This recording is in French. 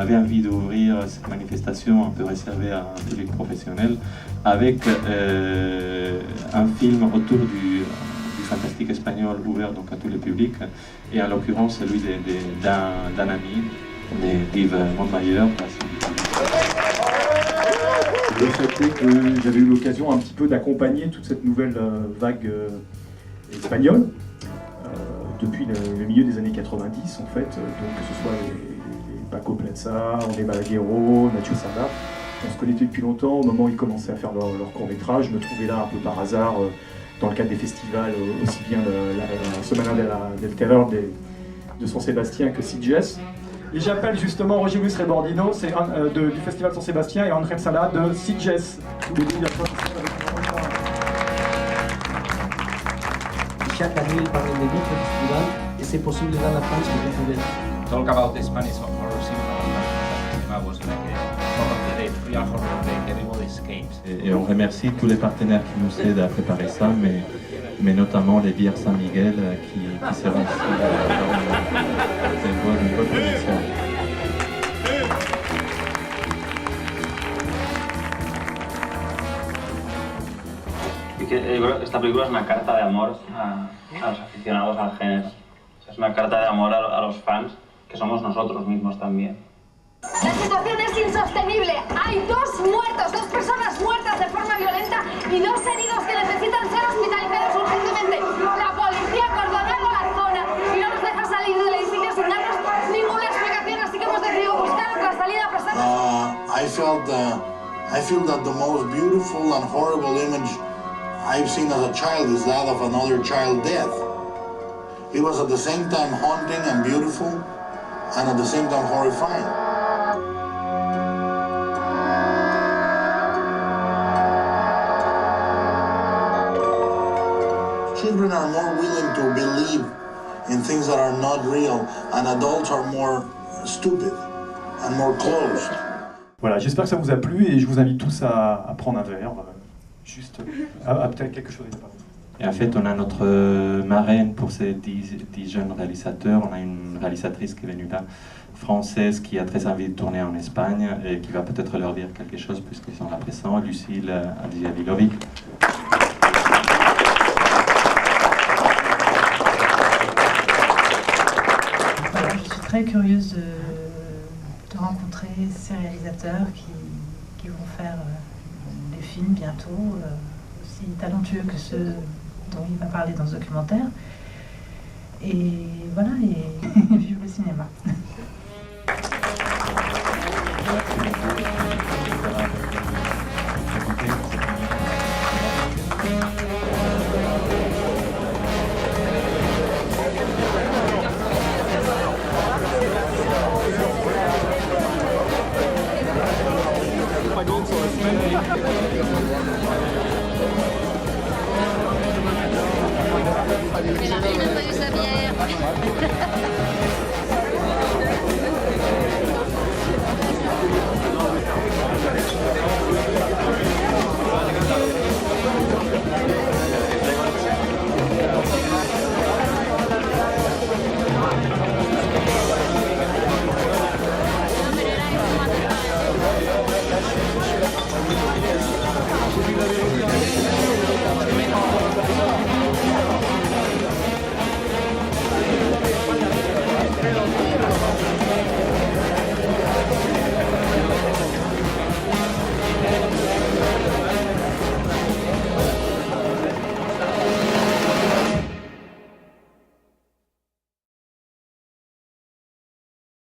avait envie d'ouvrir cette manifestation un peu réservée à un public professionnel avec un film autour du fantastique espagnol ouvert donc à tous les publics, et en l'occurrence celui d'un ami, d'Yves Montmayor. Le fait est que j'avais eu l'occasion un petit peu d'accompagner toute cette nouvelle vague espagnole depuis le milieu des années 90 en fait, donc que ce soit les Paco Plaza, André Balaguerro, Nacho Sada. On se connaissait depuis longtemps. Au moment où ils commençaient à faire leur court-métrage, je me trouvais là un peu par hasard dans le cadre des festivals, aussi bien la Semana del Terror de San Sébastien que Sitges. Et j'appelle justement Roger Luis Rebordino, c'est du Festival San Sébastien, et André Sala de Sitges. Chaque année, il parle de d'autres festivals, et c'est possible dans la France de trouver. Talk about the Spanish horror cinema was like a horror day, real horror day, everybody escapes. Et on remercie tous les partenaires qui nous aident à préparer ça, mais notamment les bières Saint-Miguel qui seront ici une bonne condition. Yo creo que esta película es una carta de amor a los aficionados al género. Es una carta de amor a los fans, que somos nosotros mismos también. La situación es insostenible. Hay dos personas muertas de forma violenta y dos heridos que necesitan ser hospitalizados urgentemente. La policía ha acordonado la zona y no nos deja salir del edificio sin darnos ninguna explicación, así que hemos decidido buscar otra salida I feel that the most beautiful and horrible image I've seen as a child is that of another child death. It was at the same time haunting and beautiful, and at the same time horrifying. Children are more willing to believe in things that are not real, and adults are more stupid and more closed. Voilà, j'espère que ça vous a plu, et je vous invite tous à prendre un verre, juste à peut-être quelque chose à dire. Et en fait, on a notre marraine pour ces 10 jeunes réalisateurs. On a une réalisatrice qui est venue là, française, qui a très envie de tourner en Espagne et qui va peut-être leur dire quelque chose puisqu'ils sont là présents, Lucille Adjiavilovic. Voilà, je suis très curieuse de rencontrer ces réalisateurs qui vont faire des films bientôt, aussi talentueux que ceux dont il va parler dans ce documentaire. Et voilà, et vive le cinéma. para